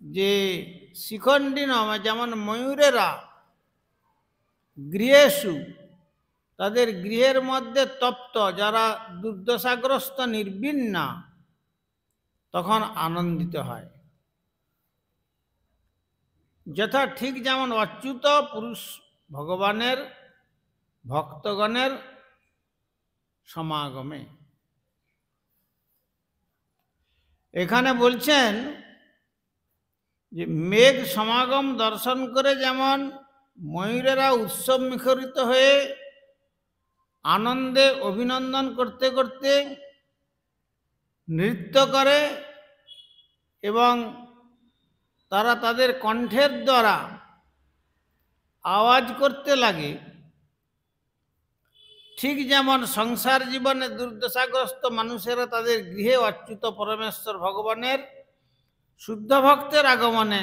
যে শিখণ্ডী নামে যেমন ময়ূরেরা গৃহেষু তাদের গৃহের মধ্যে তপ্ত যারা দুর্দশাগ্রস্ত নির্বিন্না তখন আনন্দিত হয়, যথা ঠিক যেমন অচ্যুত পুরুষ ভগবানের ভক্তগণের সমাগমে। এখানে বলছেন যে মেঘ সমাগম দর্শন করে যেমন ময়ূরেরা উৎসব মুখরিত হয়ে আনন্দে অভিনন্দন করতে করতে নৃত্য করে এবং তারা তাদের কণ্ঠের দ্বারা আওয়াজ করতে লাগে, ঠিক যেমন সংসার জীবনে দুর্দশাগ্রস্ত মানুষেরা তাদের গৃহে অচ্যুত পরমেশ্বর ভগবানের শুদ্ধ ভক্তের আগমনে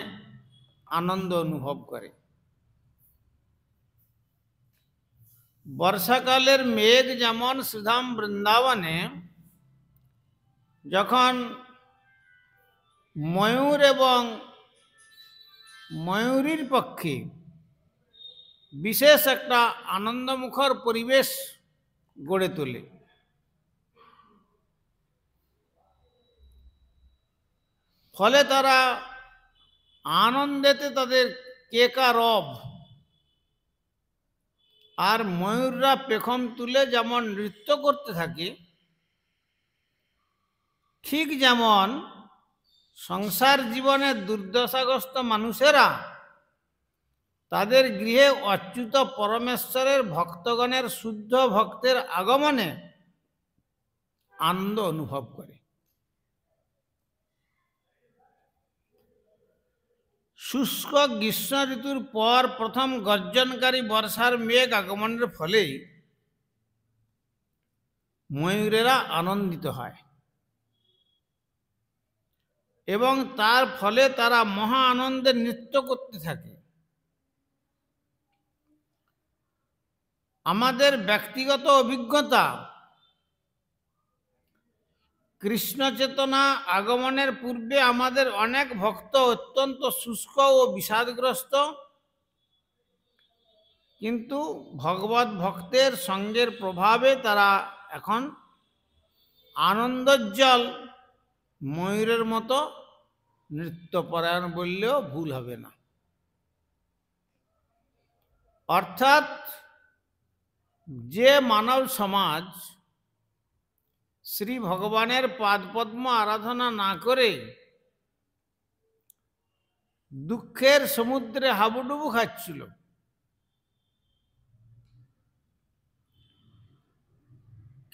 আনন্দ অনুভব করে। বর্ষাকালের মেঘ যেমন শ্রীধাম বৃন্দাবনে যখন ময়ূর এবং ময়ূরীর পক্ষে বিশেষ একটা আনন্দমুখর পরিবেশ গড়ে তোলে, ফলে তারা আনন্দেতে তাদের কেকারব আর ময়ূররা পেখম তুলে যেমন নৃত্য করতে থাকে, ঠিক যেমন সংসার জীবনে দুর্দশাগ্রস্ত মানুষেরা তাদের গৃহে অচ্যুত পরমেশ্বরের ভক্তগণের শুদ্ধ ভক্তের আগমনে আনন্দ অনুভব করে। শুষ্ক গ্রীষ্ম ঋতুর পর প্রথম গর্জনকারী বর্ষার মেঘ আগমনের ফলে ময়ূরেরা আনন্দিত হয় এবং তার ফলে তারা মহা আনন্দে নৃত্য করতে থাকে। আমাদের ব্যক্তিগত অভিজ্ঞতা, কৃষ্ণ চেতনা আগমনের পূর্বে আমাদের অনেক ভক্ত অত্যন্ত শুষ্ক ও বিষাদগ্রস্ত, কিন্তু ভগবত ভক্তের সঙ্গের প্রভাবে তারা এখন আনন্দোজ্জ্বল ময়ূরের মতো নৃত্যপরায়ণ বললেও ভুল হবে না। অর্থাৎ যে মানব সমাজ শ্রী ভগবানের পাদপদ্ম আরাধনা না করে দুঃখের সমুদ্রে হাবুডুবু খাচ্ছিল,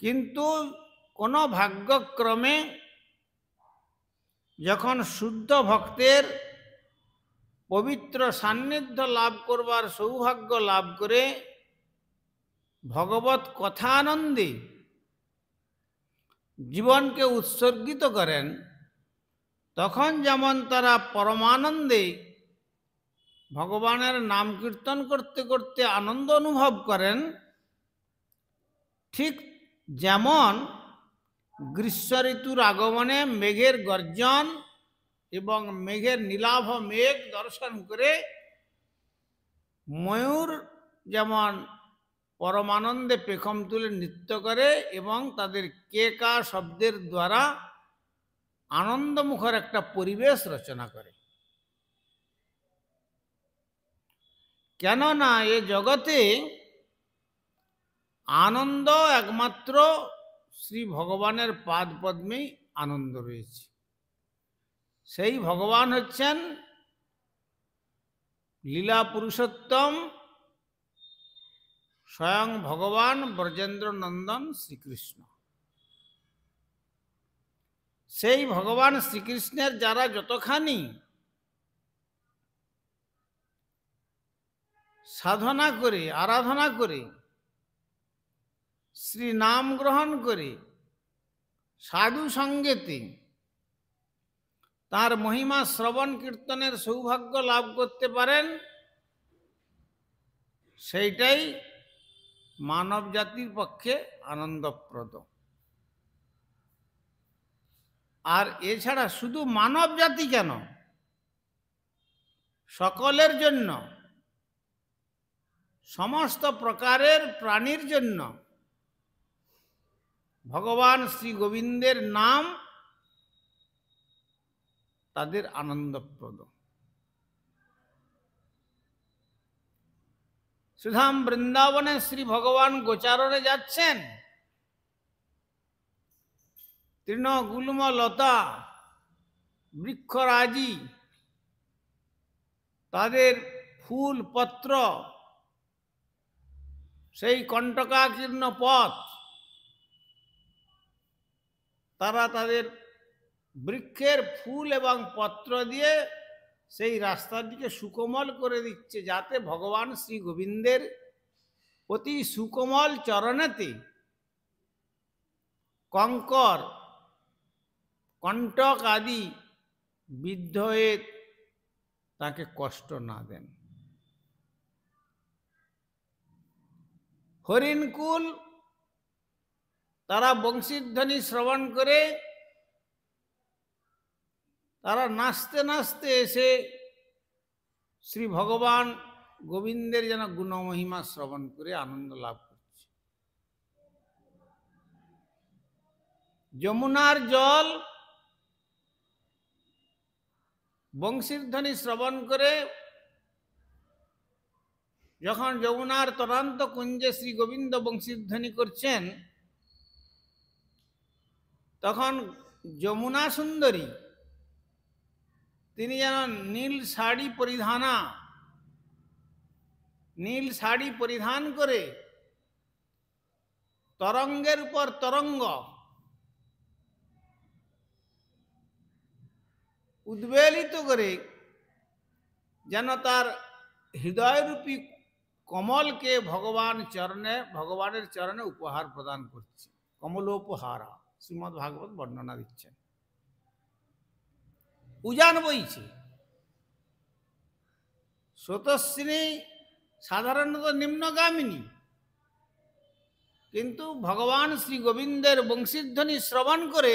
কিন্তু কোনো ভাগ্যক্রমে যখন শুদ্ধ ভক্তের পবিত্র সান্নিধ্য লাভ করবার সৌভাগ্য লাভ করে ভগবত কথানন্দে জীবনকে উৎসর্গিত করেন, তখন যেমন তারা পরমানন্দে ভগবানের নাম কীর্তন করতে করতে আনন্দ অনুভব করেন, ঠিক যেমন গ্রীষ্ম ঋতুর আগমনে মেঘের গর্জন এবং মেঘের নীলাভ মেঘ দর্শন করে ময়ূর যেমন পরমানন্দে পেখম তুলে নৃত্য করে এবং তাদের কেকা শব্দের দ্বারা আনন্দমুখর একটা পরিবেশ রচনা করে। কেননা এ জগতে আনন্দ একমাত্র শ্রী ভগবানের পাদপদ্মেই আনন্দ রয়েছে। সেই ভগবান হচ্ছেন লীলা পুরুষোত্তম স্বয়ং ভগবান ব্রজেন্দ্র নন্দন শ্রীকৃষ্ণ। সেই ভগবান শ্রীকৃষ্ণের যারা যতখানি সাধনা করে আরাধনা করে শ্রী নাম গ্রহণ করে সাধু সঙ্গেতে তার মহিমা শ্রবণ কীর্তনের সৌভাগ্য লাভ করতে পারেন, সেইটাই মানব জাতির পক্ষে আনন্দপ্রদ। আর এছাড়া শুধু মানব জাতি কেন, সকলের জন্য, সমস্ত প্রকারের প্রাণীর জন্য ভগবান শ্রী গোবিন্দের নাম তাদের আনন্দপ্রদ। সুধাম বৃন্দাবনে শ্রী ভগবান গোচারণে যাচ্ছেন, তৃণগুল্ম লতা বৃক্ষরাজি, তাদের ফুল পত্র, সেই কণ্টকাকীর্ণ পথ, তারা তাদের বৃক্ষের ফুল এবং পত্র দিয়ে সেই রাস্তাটিকে সুকোমল করে দিচ্ছে, যাতে ভগবান শ্রী গোবিন্দের অতি সুকোমল চরণেতে কঙ্কর কণ্টক আদি বিদ্ধ হয়ে তাকে কষ্ট না দেন। হরিণকুল তারা বংশীধ্বনি শ্রবণ করে তারা নাচতে নাচতে এসে শ্রী ভগবান গোবিন্দের যেন গুণমহিমা শ্রবণ করে আনন্দ লাভ করছে। যমুনার জল বংশীধ্বনি শ্রবণ করে যখন যমুনার তরান্ত কুঞ্জে শ্রী গোবিন্দ বংশীধ্বনি করছেন, তখন যমুনা সুন্দরী তিনি যেন নীল শাড়ি পরিধান করে তরঙ্গের উপর তরঙ্গ উদ্বেলিত করে যেন তার হৃদয়রূপী কমলকে ভগবানের চরণে উপহার প্রদান করছে। কমলোপহারা শ্রীমদ্ ভাগবত বর্ণনা দিচ্ছেন। উজান বইছে, স্রোতস্বিনী সাধারণত নিম্নগামিনী, কিন্তু ভগবান শ্রী গোবিন্দের বংশীধ্বনি শ্রবণ করে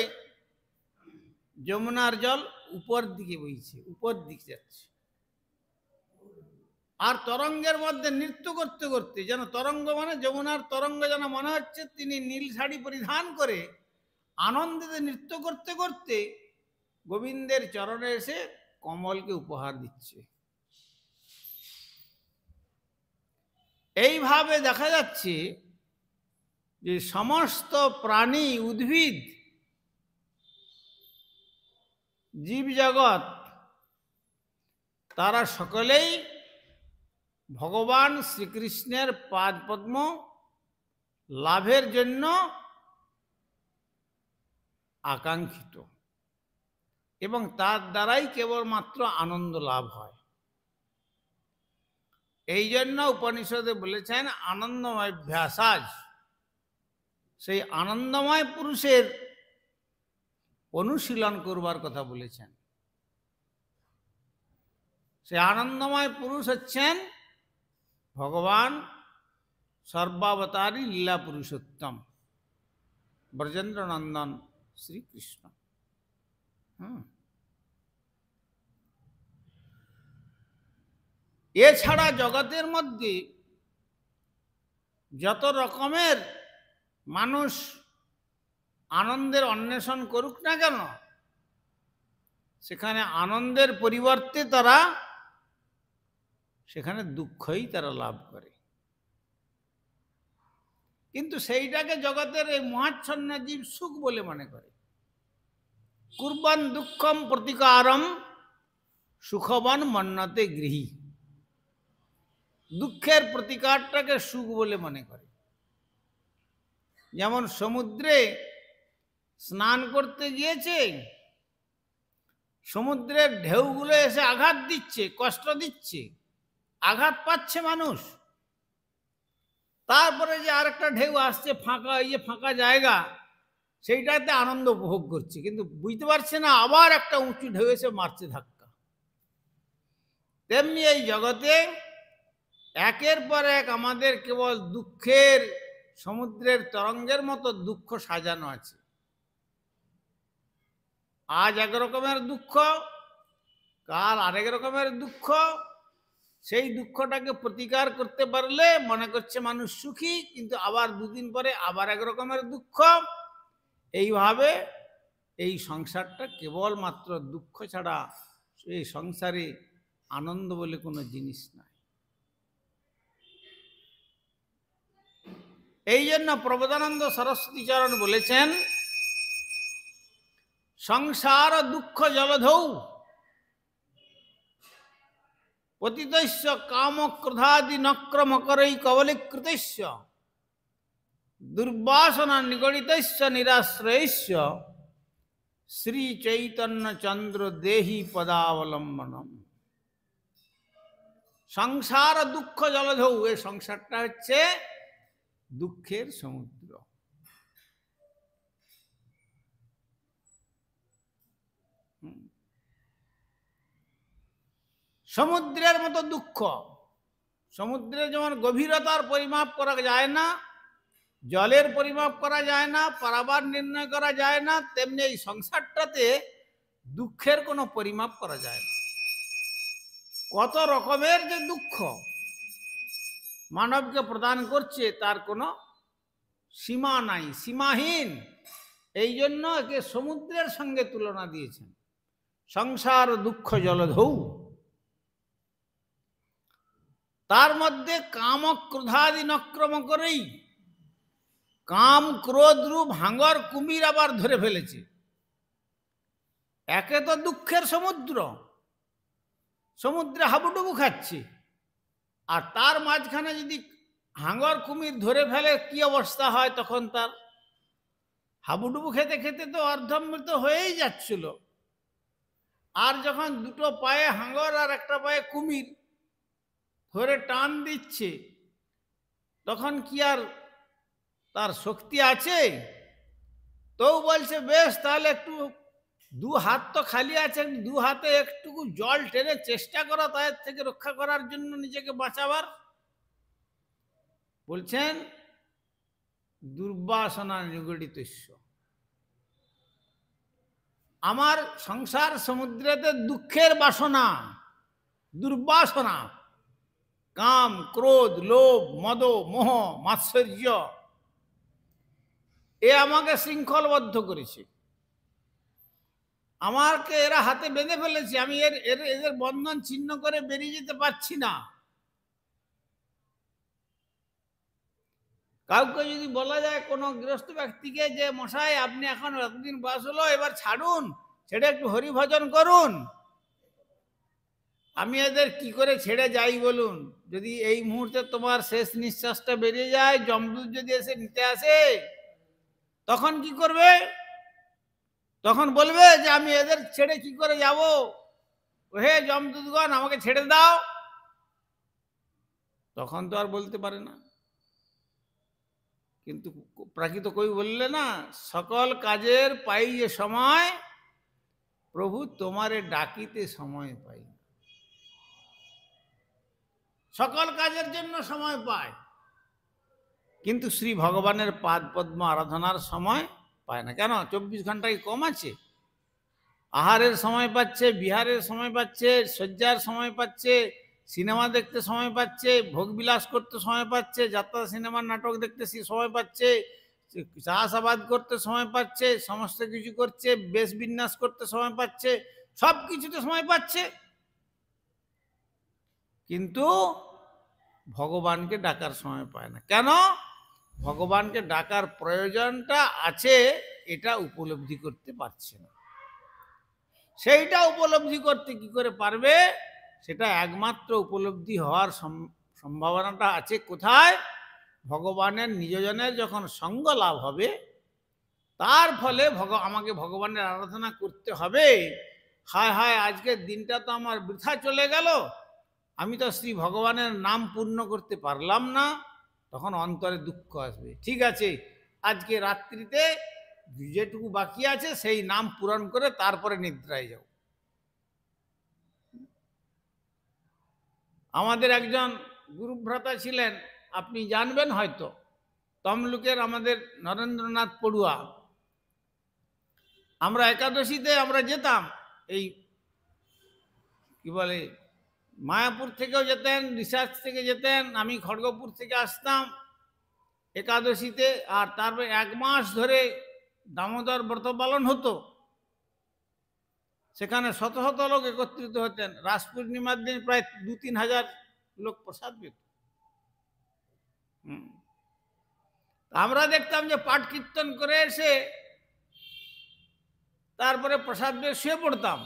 যমুনার জল উপর দিকে বইছে, উপর দিকে যাচ্ছে। আর তরঙ্গের মধ্যে নৃত্য করতে করতে যেন তরঙ্গ মানে যমুনার তরঙ্গ যেন মনে হচ্ছে তিনি নীল শাড়ি পরিধান করে আনন্দিতে নৃত্য করতে করতে গোবিন্দের চরণে এসে কমলকে উপহার দিচ্ছে। এইভাবে দেখা যাচ্ছে যে সমস্ত প্রাণী, উদ্ভিদ, জীবজগৎ তারা সকলেই ভগবান শ্রীকৃষ্ণের পাদপদ্ম লাভের জন্য আকাঙ্ক্ষিত এবং তার দ্বারাই কেবলমাত্র আনন্দ লাভ হয়। এই জন্য উপনিষদে বলেছেন আনন্দময় ভ্যাসাজ, সেই আনন্দময় পুরুষের অনুশীলন করবার কথা বলেছেন। সেই আনন্দময় পুরুষ হচ্ছেন ভগবান সর্বাবতারী লীলা পুরুষোত্তম ব্রজেন্দ্র নন্দন শ্রীকৃষ্ণ। এছাড়া জগতের মধ্যে যত রকমের মানুষ আনন্দের অন্বেষণ করুক না কেন, সেখানে আনন্দের পরিবর্তে তারা সেখানে দুঃখই তারা লাভ করে। কিন্তু সেইটাকে জগতের এই মহাচ্ছন্ন জীব সুখ বলে মনে করে। কুর্বান দুঃখম প্রতিকারম সুখবান মন্যতে গৃহী, দুঃখের প্রতিকারটাকে সুখ বলে মনে করে। যেমন সমুদ্রে স্নান করতে গিয়েছে, সমুদ্রের ঢেউগুলো এসে আঘাত দিচ্ছে, কষ্ট দিচ্ছে, আঘাত পাচ্ছে মানুষ। তারপরে যে আরেকটা ঢেউ আসছে ফাঁকা জায়গা, সেইটাতে আনন্দ উপভোগ করছে, কিন্তু বুঝতে পারছে না আবার একটা উঁচু ঢেউ এসে মারছে ধাক্কা। তেমনি এই জগতে একের পর এক আমাদের কেবল দুঃখের সমুদ্রের তরঙ্গের মতো দুঃখ সাজানো আছে। আজ এক রকমের দুঃখ, কাল আরেক রকমের দুঃখ। সেই দুঃখটাকে প্রতিকার করতে পারলে মনে করছে মানুষ সুখী, কিন্তু আবার দুদিন পরে আবার এক রকমের দুঃখ। এইভাবে এই সংসারটা কেবলমাত্র দুঃখ ছাড়া এই সংসারে আনন্দ বলে কোনো জিনিস নাই। এই জন্য প্রবোধানন্দ সরস্বতী চরণ বলেছেন, সংসার দুঃখ জলধৌ পতিতস্য কাম ক্রোধাদি নক্রমকরৈ কবলীকৃতস্য দুর্বাসনা নিগড়িতস্য নিরাশ্রয়স্য শ্রী চৈতন্য চন্দ্র দেহি পদাবলম্বনম। সংসার দুঃখ জলধৌ, এই সংসারটা হচ্ছে দুঃখের সমুদ্র। সমুদ্রের মতো দুঃখ। সমুদ্রের যেমন গভীরতার পরিমাপ করা যায় না, জলের পরিমাপ করা যায় না, পারাবার নির্ণয় করা যায় না, তেমনি এই সংসারটাতে দুঃখের কোনো পরিমাপ করা যায় না। কত রকমের যে দুঃখ মানবকে প্রদান করছে তার কোনো সীমা নাই, সীমাহীন। এই জন্য একে সমুদ্রের সঙ্গে তুলনা দিয়েছেন। সংসার দুঃখ জলধৌ, তার মধ্যে কাম ক্রোধাদি নক্রম করেই, কাম ক্রোধ রূপ হাঙ্গর কুমির আবার ধরে ফেলেছে। একে তো দুঃখের সমুদ্র, সমুদ্রে হাবুডুবু খাচ্ছে, আর তার মাঝখানে যদি হাঙ্গর কুমির ধরে ফেলে কি অবস্থা হয় তখন তার? হাবুডুবু খেতে খেতে তো অর্ধমৃত হয়েই যাচ্ছিল। আর যখন দুটো পায়ে হাঙ্গর আর একটা পায়ে কুমির ধরে টান দিচ্ছে, তখন কি আর তার শক্তি আছে? তো বলছে বেশ, তাহলে একটু দু হাত তো খালি আছে, দু হাতে একটুকু জল টেনে চেষ্টা করা তাদের থেকে রক্ষা করার জন্য, নিজেকে বাঁচাবার। বলছেন দুর্বাসনা নিগড়িতস্য। আমার সংসার সমুদ্রেতে দুঃখের বাসনা, দুর্বাসনা, কাম ক্রোধ লোভ মদ মোহ মাৎসর্য, এ আমাকে শৃঙ্খলবদ্ধ করেছে। আমাকে এরা হাতে বেঁধে ফেলেছে, আমি এদের বন্ধন ছিন্ন করে বেরিয়ে যেতে পারছি না। কাউকে যদি বলা যায়, কোনো গৃহস্থ ব্যক্তিকে, যে মশাই আপনি এখন এতদিন বয়স হলো, এবার ছাড়ুন, ছেড়ে একটু হরিভজন করুন, আমি এদের কি করে ছেড়ে যাই বলুন? যদি এই মুহূর্তে তোমার শেষ নিঃশ্বাসটা বেরিয়ে যায়, যমদূত যদি এসে নিতে আসে, তখন কি করবে? তখন বলবে যে আমি এদের ছেড়ে কি করে যাব, হে যমদূতগণ আমাকে ছেড়ে দাও। তখন তো আর বলতে পারে না। কিন্তু প্রাকৃত কবি বললে না, সকল কাজের পাই যে সময়, প্রভু তোমারে ডাকিতে সময় পাই। সকল কাজের জন্য সময় পায়, কিন্তু শ্রী ভগবানের পাদ পদ্ম আরাধনার সময় পায় না। কেন? 24 ঘন্টায় কম আছে? আহারের সময় পাচ্ছে, বিহারের সময় পাচ্ছে, শয্যার সময় পাচ্ছে, সিনেমা দেখতে সময় পাচ্ছে, ভোগবিলাস করতে সময় পাচ্ছে, যাত্রা সিনেমার নাটক দেখতে সময় পাচ্ছে, চাষাবাদ করতে সময় পাচ্ছে, সমস্ত কিছু করছে, বেশ বিন্যাস করতে সময় পাচ্ছে, সব কিছুতে সময় পাচ্ছে, কিন্তু ভগবানকে ডাকার সময় পায় না। কেন? ভগবানকে ডাকার প্রয়োজনটা আছে, এটা উপলব্ধি করতে পারছে না। সেইটা উপলব্ধি করতে কি করে পারবে? সেটা একমাত্র উপলব্ধি হওয়ার সম্ভাবনাটা আছে কোথায়? ভগবানের নিজজনের যখন সঙ্গ লাভ হবে, তার ফলে আমাকে ভগবানের আরাধনা করতে হবে। হায় হায়, আজকের দিনটা তো আমার বৃথা চলে গেল, আমি তো শ্রী ভগবানের নাম পূর্ণ করতে পারলাম না। তখন অন্তরে দুঃখ আসবে। ঠিক আছে, আজকে রাত্রিতে যেটুকু বাকি আছে সেই নাম পূরণ করে তারপরে নিদ্রায় যাও। আমাদের একজন গুরুভ্রাতা ছিলেন, আপনি জানবেন হয়তো, তমলুকের আমাদের নরেন্দ্রনাথ পড়ুয়া। আমরা একাদশীতে আমরা যেতাম, এই কি বলে মায়াপুর থেকেও যেতেন, রিসার্চ থেকে যেতেন, আমি খড়গপুর থেকে আসতাম একাদশীতে। আর তারপরে 1 মাস ধরে দামোদর ব্রত পালন হতো, সেখানে শত শত লোক একত্রিত হতেন। রাস পূর্ণিমার দিন প্রায় 2-3 হাজার লোক প্রসাদ পেত। আমরা দেখতাম যে পাঠ কীর্তন করে এসে তারপরে প্রসাদ পেয়ে শুয়ে পড়তাম।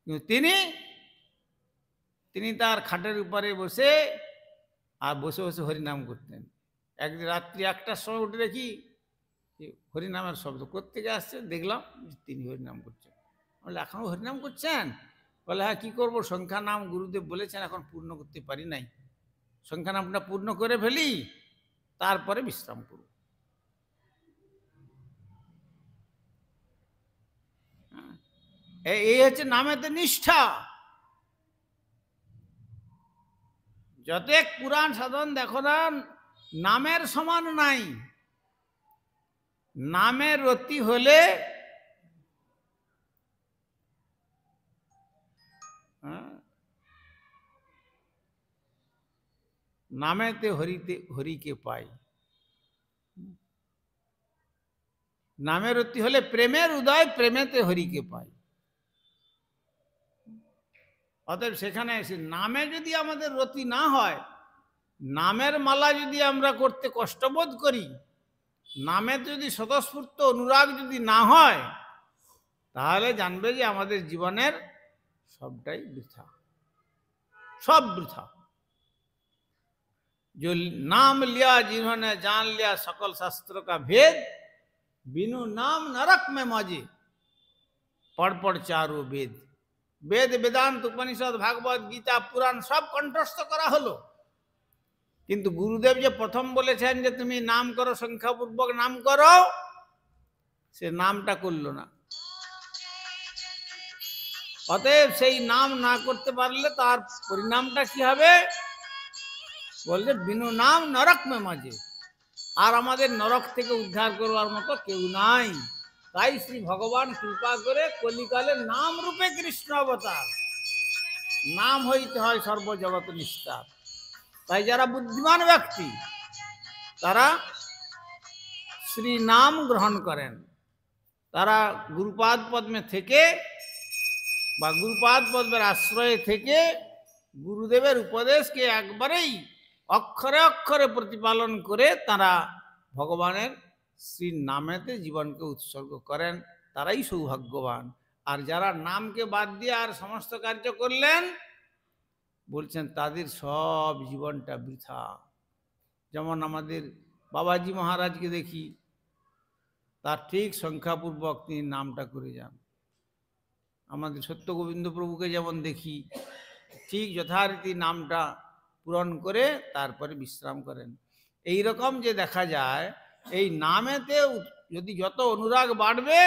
কিন্তু তিনি তার খাটের উপরে বসে আর বসে বসে হরিনাম করতেন। একদিন রাত্রি 1টার সময় উঠে দেখি হরিনামের শব্দ কোত্থেকে আসছে, দেখলাম তিনি হরিনাম করছেন। বলে এখনো হরিনাম করছেন? বলে হ্যাঁ, কি করবো, সংখ্যা নাম গুরুদেব বলেছেন এখন পূর্ণ করতে পারি নাই, সংখ্যা নামটা পূর্ণ করে ফেলি, তারপরে বিশ্রাম করব। এই হচ্ছে নামেতে নিষ্ঠা। যত এক পুরাণ সাধন দেখো না, নামের সমান নাই। নামের রতি হলে নামেতে হরিকে পাই। নামের রতি হলে প্রেমের উদয়, প্রেমেতে হরিকে পাই। অতএব সেখানে নামে যদি আমাদের রতি না হয়, নামের মালা যদি আমরা করতে কষ্টবোধ করি, নামে যদি স্বতঃস্ফূর্ত অনুরাগ যদি না হয়, তাহলে জানবে যে আমাদের জীবনের সবটাই বৃথা, সব বৃথা। जो नाम लिया जिन्होंने जान लिया सकल शास्त्रों का भेद, बिनु नाम नरक में मौजे, पढ़ पढ़ चारों वेद। वेद वेदांत उपनिषद भागवत गीता पुराण सब कंठस्थ करा हलो, किंतु गुरुदेव जो प्रथम बोलेছেন যে তুমি নাম করো, সংখ্যাপূর্বক নাম করো, সে নামটা করলো না। অতএব সেই নাম না করতে পারলে তার পরিণামটা কি হবে? বললে বিনু নাম নরক মে মাঝে। আর আমাদের নরক থেকে উদ্ধার করবার মতো কেউ নাই। তাই শ্রী ভগবান কৃপা করে কলিকালে নাম রূপে কৃষ্ণ অবতার। নাম হইতে হয় সর্বজগৎ নিস্তার। তাই যারা বুদ্ধিমান ব্যক্তি তারা শ্রী নাম গ্রহণ করেন, তারা গুরুপাদ পদ্মে থেকে বা গুরুপাদ পদ্মের আশ্রয়ে থেকে গুরুদেবের উপদেশকে একবারেই অক্ষরে অক্ষরে প্রতিপালন করে তারা ভগবানের শ্রী নামেতে জীবনকে উৎসর্গ করেন, তারাই সৌভাগ্যবান। আর যারা নামকে বাদ দিয়ে আর সমস্ত কার্য করলেন, বলছেন তাদের সব জীবনটা বৃথা। যেমন আমাদের বাবাজি মহারাজকে দেখি, তার ঠিক সংখ্যাপূর্বক তিনি নামটা করে যান। আমাদের সত্য গোবিন্দ প্রভুকে যেমন দেখি, ঠিক যথারীতি নামটা পূরণ করে তারপরে বিশ্রাম করেন। এই রকম যে দেখা যায়, এই নামেতে যদি যত অনুরাগ বাড়বে,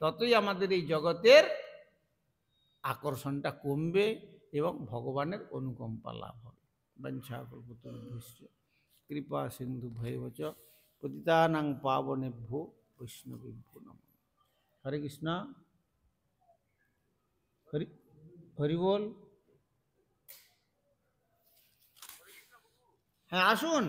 ততই আমাদের এই জগতের আকর্ষণটা কমবে এবং ভগবানের অনুকম্পা লাভ হবে। বঞ্ছাকল্পতরুভ্যশ্চ কৃপা সিন্ধু ভৈবচ পতিতানাং পাবনেভ্যো বৈষ্ণবেভ্যো নমঃ। হরে কৃষ্ণ, হরি বল। হ্যাঁ আসুন।